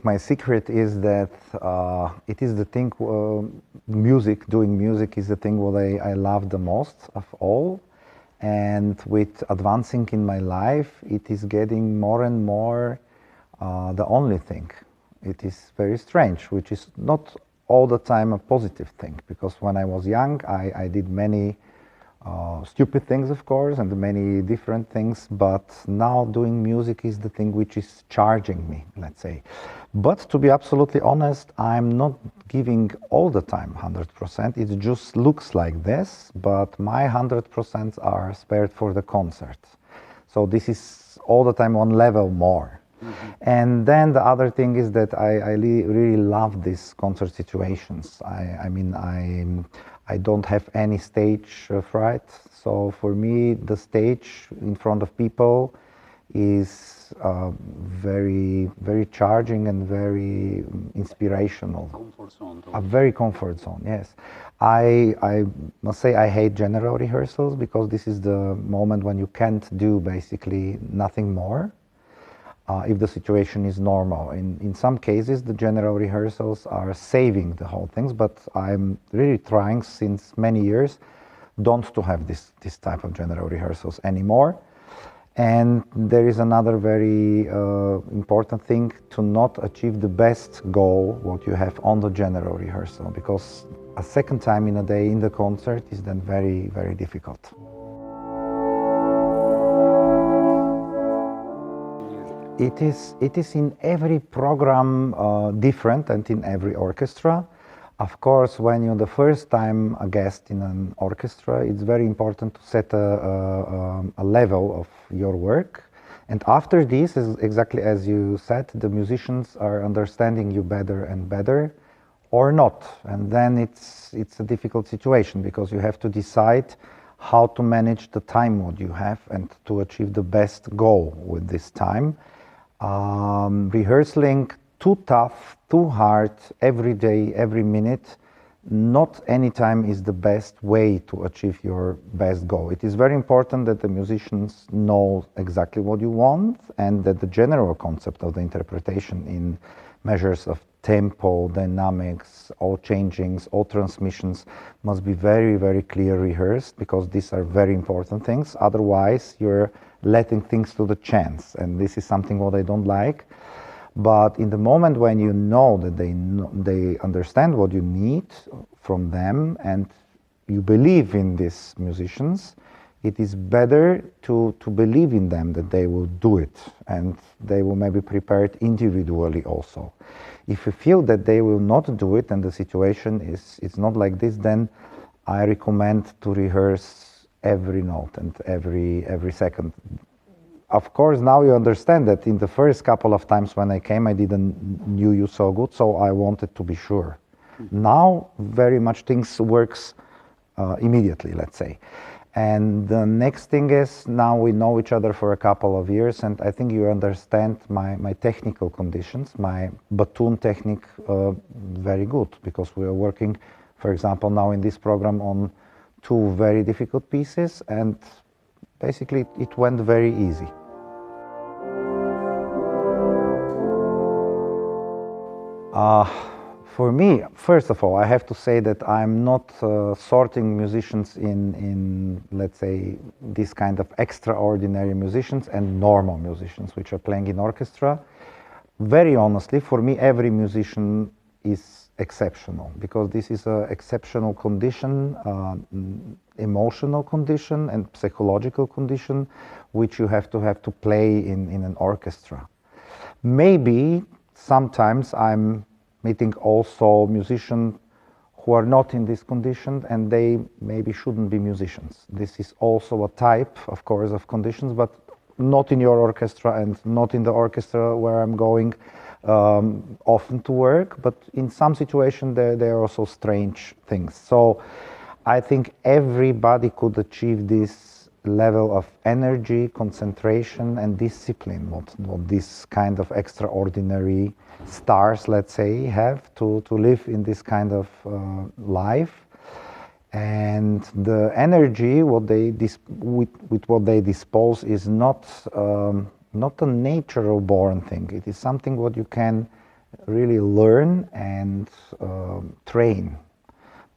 my secret is that it is the thing, doing music is the thing what I love the most of all. And with advancing in my life, it is getting more and more the only thing. It is very strange, which is not all the time a positive thing, because when I was young, I did many stupid things, of course, and many different things, but now doing music is the thing which is charging me, let's say. But to be absolutely honest, I'm not giving all the time 100%. It just looks like this, but my 100% are spared for the concert. So this is all the time one level more. Mm-hmm. And then the other thing is that I really love these concert situations. I don't have any stage fright. So for me, the stage in front of people is very, very charging and very inspirational. Comfort zone. A very comfort zone, yes. I must say I hate general rehearsals, because this is the moment when you can't do basically nothing more. If the situation is normal. In some cases, the general rehearsals are saving the whole things, but I'm really trying since many years don't to have this type of general rehearsals anymore. And there is another very important thing, to not achieve the best goal what you have on the general rehearsal, because a second time in a day in the concert is then very, very difficult. It is in every program different, and in every orchestra. Of course, when you're the first time a guest in an orchestra, it's very important to set a level of your work. And after this, exactly as you said, the musicians are understanding you better and better, or not. And then it's a difficult situation, because you have to decide how to manage the time what you have and to achieve the best goal with this time. Rehearsing too tough, too hard, every day, every minute, not any time is the best way to achieve your best goal. It is very important that the musicians know exactly what you want, and that the general concept of the interpretation in measures of tempo, dynamics, all changings, all transmissions must be very, very clear rehearsed, because these are very important things. Otherwise, you're letting things to the chance, and this is something what I don't like. But in the moment when you know that they understand what you need from them, and you believe in these musicians, it is better to believe in them that they will do it, and they will maybe prepare it individually also. If you feel that they will not do it and the situation is not like this, then I recommend to rehearse every note and every second. Of course, now you understand that in the first couple of times when I came, I didn't knew you so good, so I wanted to be sure. Mm-hmm. Now, very much things works immediately, let's say. And the next thing is, now we know each other for a couple of years, and I think you understand my technical conditions, my batoon technique very good, because we are working, for example, now in this program on two very difficult pieces, and basically it went very easy. For me, first of all, I have to say that I'm not sorting musicians in, let's say, this kind of extraordinary musicians and normal musicians which are playing in orchestra. Very honestly, for me, every musician is exceptional, because this is an exceptional condition, emotional condition and psychological condition, which you have to play in an orchestra. Maybe sometimes I'm meeting also musicians who are not in this condition, and they maybe shouldn't be musicians. This is also a type, of course, of conditions, but not in your orchestra and not in the orchestra where I'm going often to work, but in some situations there are also strange things. So I think everybody could achieve this level of energy, concentration and discipline, what this kind of extraordinary stars, let's say, have to live in this kind of life. And the energy, with what they dispose, is not not a natural born thing. It is something what you can really learn and train.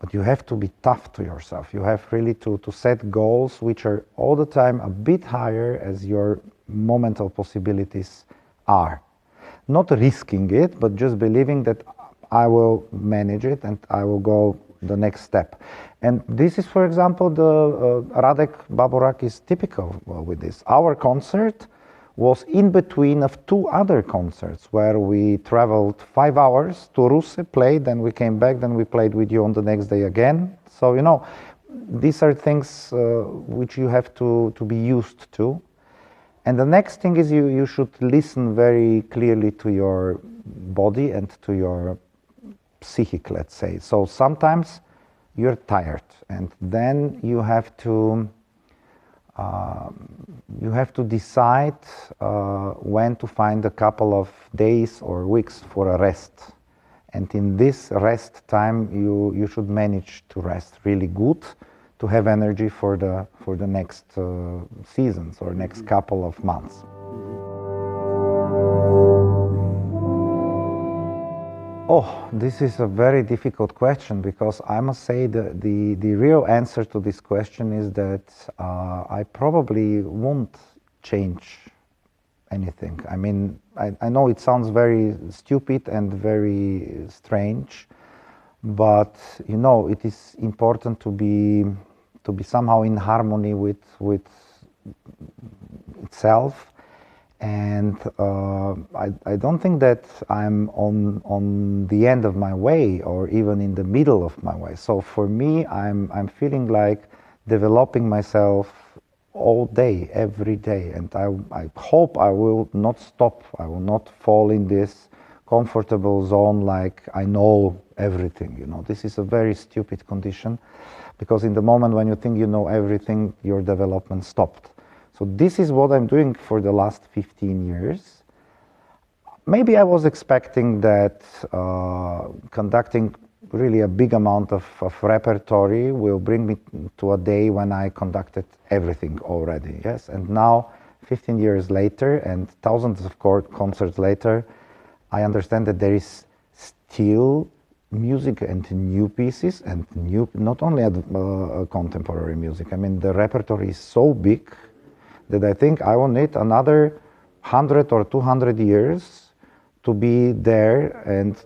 But you have to be tough to yourself. You have really to set goals which are all the time a bit higher as your momental possibilities are. Not risking it, but just believing that I will manage it and I will go the next step. And this is, for example, the Radek Baborak is typical with this. Our concert was in between of two other concerts where we traveled 5 hours to Russe, played, then we came back, then we played with you on the next day again. So, you know, these are things which you have to be used to. And the next thing is you should listen very clearly to your body and to your psychic, let's say. So sometimes you're tired, and then you have to decide when to find a couple of days or weeks for a rest. And in this rest time, you should manage to rest really good, to have energy for the next seasons or next couple of months. Oh, this is a very difficult question, because I must say the real answer to this question is that I probably won't change anything. I mean, I know it sounds very stupid and very strange, but you know, it is important to be somehow in harmony with itself. And I don't think that I'm on the end of my way or even in the middle of my way. So for me, I'm feeling like developing myself all day, every day. And I hope I will not stop. I will not fall in this comfortable zone like I know everything. You know, this is a very stupid condition, because in the moment when you think you know everything, your development stopped. So this is what I'm doing for the last 15 years. Maybe I was expecting that conducting really a big amount of repertory will bring me to a day when I conducted everything already, yes? And now, 15 years later and thousands of concerts later, I understand that there is still music and new pieces and new, not only contemporary music. I mean, the repertory is so big that I think I will need another 100 or 200 years to be there and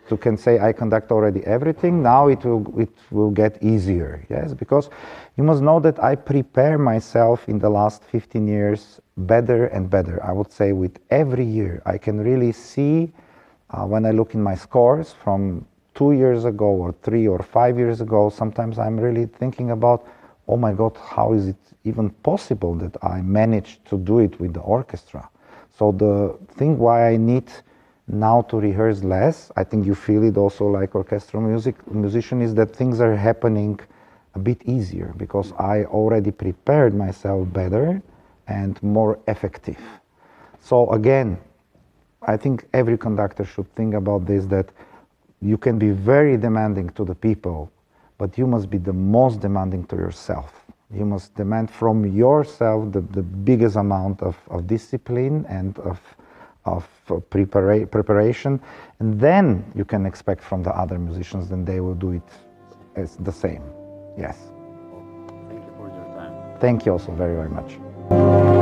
to can say I conduct already everything. Now it will get easier, yes, because you must know that I prepare myself in the last 15 years better and better. I would say with every year I can really see when I look in my scores from 2 years ago or 3 or 5 years ago, sometimes I'm really thinking about, oh my God, how is it even possible that I managed to do it with the orchestra? So the thing why I need now to rehearse less, I think you feel it also like orchestral musician, is that things are happening a bit easier because I already prepared myself better and more effective. So again, I think every conductor should think about this, that you can be very demanding to the people, but you must be the most demanding to yourself. You must demand from yourself the biggest amount of discipline and of preparation, and then you can expect from the other musicians that they will do it as the same. Yes. Thank you for your time. Thank you also very, very much.